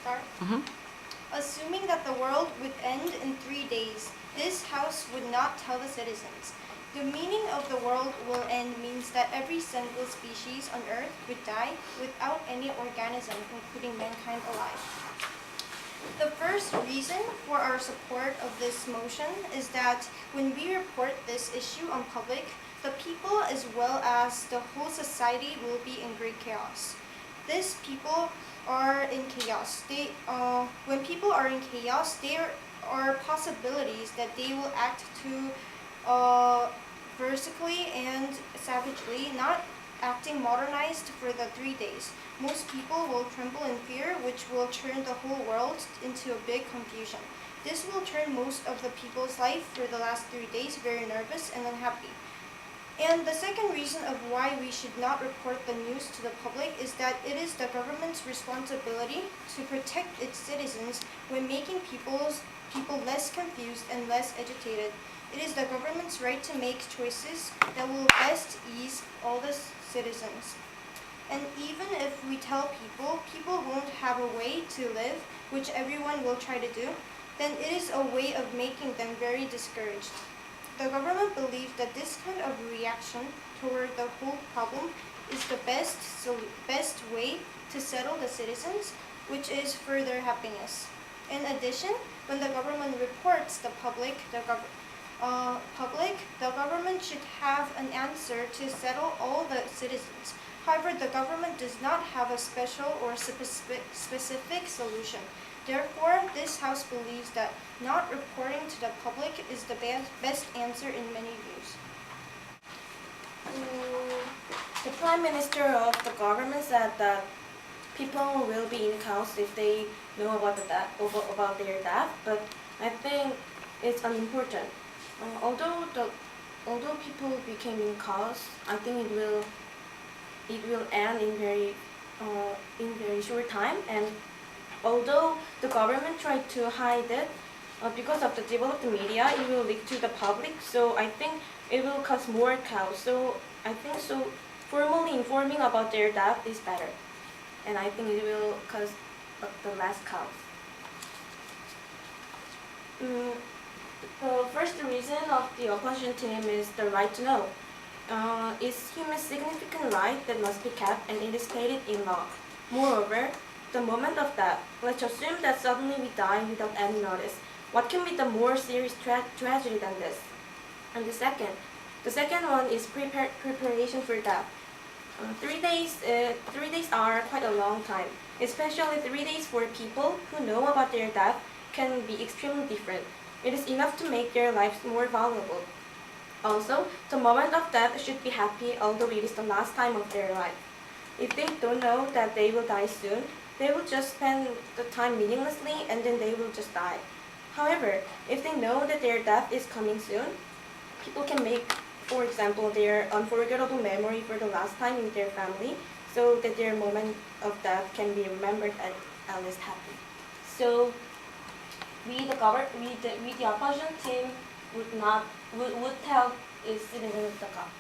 Start? Assuming that the world would end in 3 days, this house would not tell the citizens. The meaning of the world will end means that every single species on Earth would die without any organism, including mankind, alive. The first reason for our support of this motion is that when we report this issue on public, the people as well as the whole society will be in great chaos. These people are in chaos. When people are in chaos, there are possibilities that they will act too vertically and savagely, not acting modernized for the 3 days. Most people will tremble in fear, which will turn the whole world into a big confusion. This will turn most of the people's life for the last 3 days very nervous and unhappy. And the second reason of why we should not report the news to the public is that it is the government's responsibility to protect its citizens when making people less confused and less agitated. It is the government's right to make choices that will best ease all the citizens. And even if we tell people won't have a way to live, which everyone will try to do, then it is a way of making them very discouraged. The government believes that this kind of reaction toward the whole problem is the best way to settle the citizens, which is for their happiness. In addition, when the government reports the public, the government should have an answer to settle all the citizens. However, the government does not have a special or specific solution. Therefore, this House believes that not reporting to the public is the best answer in many views. The Prime Minister of the government said that people will be in chaos if they know about their death, but I think it's unimportant. Although people became in chaos, I think it will end in very short time. And although the government tried to hide it, because of the developed media, it will leak to the public. So I think it will cause more chaos. So I think formally informing about their death is better, and I think it will cause the less chaos. The first reason of the opposition team is the right to know. It's human significant right that must be kept, and it is stated in law. Moreover, the moment of death, let's assume that suddenly we die without any notice. What can be the more serious tragedy than this? And the second one is preparation for death. 3 days are quite a long time, especially 3 days for people who know about their death can be extremely different. It is enough to make their lives more valuable. Also, the moment of death should be happy, although it is the last time of their life. If they don't know that they will die soon, they will just spend the time meaninglessly and then they will just die. However, if they know that their death is coming soon, people can make, for example, their unforgettable memory for the last time in their family, so that their moment of death can be remembered at least happy. So, we the opposition team would tell its citizens the God.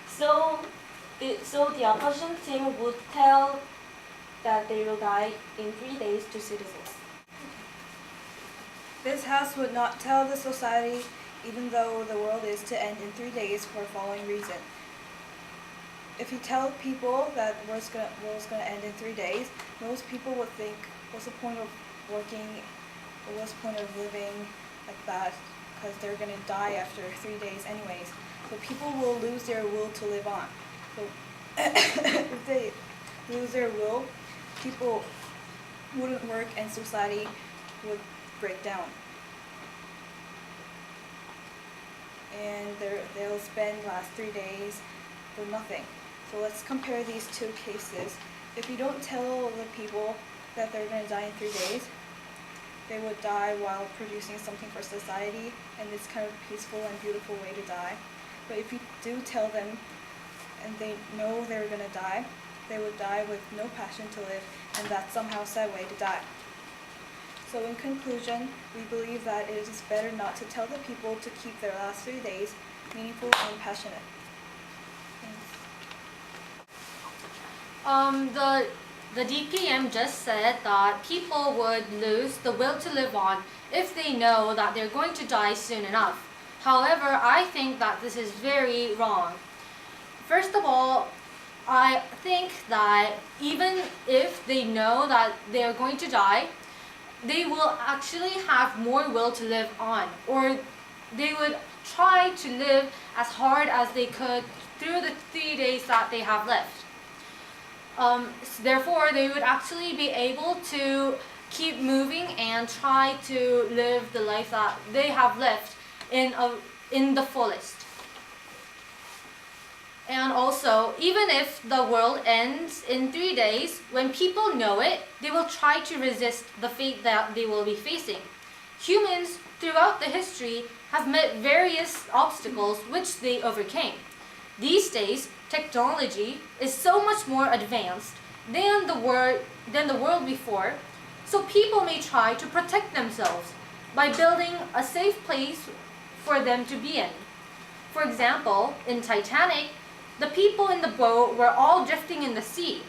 So the opposition team would tell that they will die in 3 days to citizens. This House would not tell the society, even though the world is to end in 3 days, for the following reason. If you tell people that the world's going to end in 3 days, most people would think, what's the point of working, or what's the point of living like that, because they're going to die after 3 days anyways. So people will lose their will to live on. So if they lose their will, people wouldn't work and society would break down. And they'll spend the last 3 days for nothing. So let's compare these two cases. If you don't tell the people that they're going to die in 3 days, they would die while producing something for society, and it's kind of a peaceful and beautiful way to die. But if you do tell them and they know they're going to die, they would die with no passion to live, and that's somehow a sad way to die. So in conclusion, we believe that it is better not to tell the people to keep their last 3 days meaningful and passionate. Thanks. The DPM just said that people would lose the will to live on if they know that they're going to die soon enough. However, I think that this is very wrong. First of all, I think that even if they know that they're going to die, they will actually have more will to live on, or they would try to live as hard as they could through the 3 days that they have left. Therefore, they would actually be able to keep moving and try to live the life that they have left in the fullest. And also, even if the world ends in 3 days, when people know it, they will try to resist the fate that they will be facing. Humans throughout the history have met various obstacles which they overcame. These days, technology is so much more advanced than the world before, so people may try to protect themselves by building a safe place for them to be in. For example, in Titanic, the people in the boat were all drifting in the sea.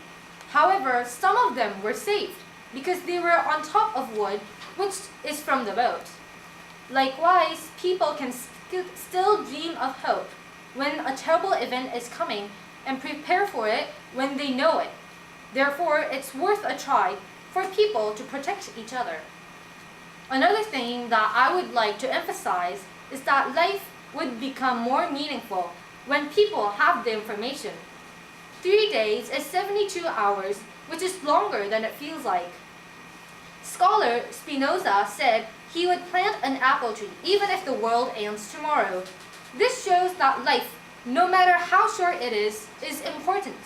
However, some of them were saved because they were on top of wood, which is from the boat. Likewise, people can still dream of hope when a terrible event is coming and prepare for it when they know it. Therefore, it's worth a try for people to protect each other. Another thing that I would like to emphasize is that life would become more meaningful when people have the information. 3 days is 72 hours, which is longer than it feels like. Scholar Spinoza said he would plant an apple tree even if the world ends tomorrow. This shows that life, no matter how short it is important.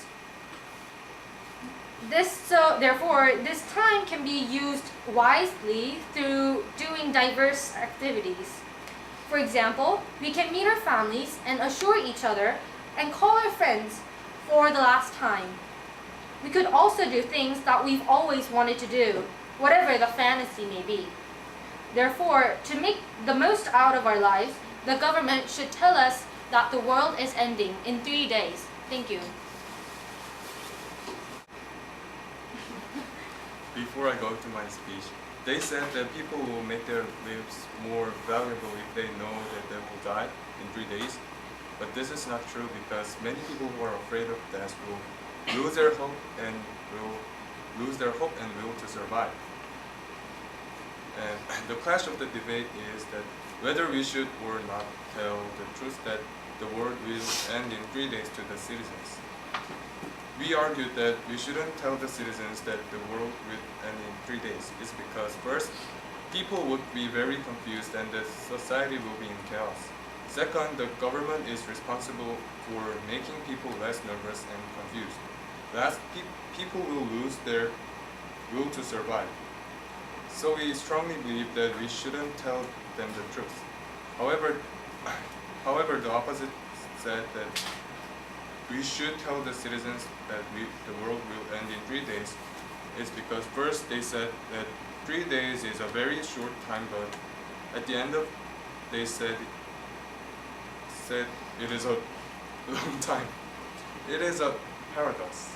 Therefore, this time can be used wisely through doing diverse activities. For example, we can meet our families and assure each other and call our friends for the last time. We could also do things that we've always wanted to do, whatever the fantasy may be. Therefore, to make the most out of our lives, the government should tell us that the world is ending in 3 days. Thank you. Before I go to my speech, they said that people will make their lives more valuable if they know that they will die in 3 days. But this is not true because many people who are afraid of death will lose their hope and will to survive. And the clash of the debate is that whether we should or not tell the truth that the world will end in 3 days to the citizens. We argued that we shouldn't tell the citizens that the world will end in 3 days. It's because first, people would be very confused and the society will be in chaos. Second, the government is responsible for making people less nervous and confused. Last, people will lose their will to survive. So we strongly believe that we shouldn't tell them the truth. However, the opposite said that we should tell the citizens that the world will end in 3 days. It's because first they said that 3 days is a very short time, but at the end of they said it is a long time. It is a paradox.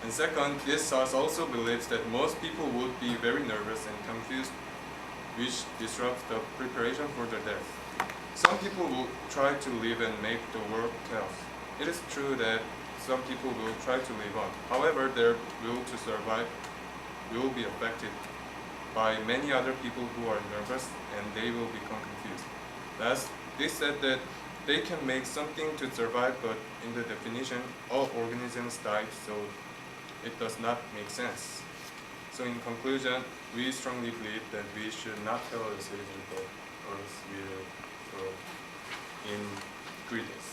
And second, this source also believes that most people would be very nervous and confused, which disrupts the preparation for their death. Some people will try to live and make the world chaos. It is true that some people will try to live on. However, their will to survive will be affected by many other people who are nervous and they will become confused. Thus, they said that they can make something to survive, but in the definition, all organisms die, so it does not make sense. So in conclusion, we strongly believe that we should not tell the citizens that Earth will go in 3 days.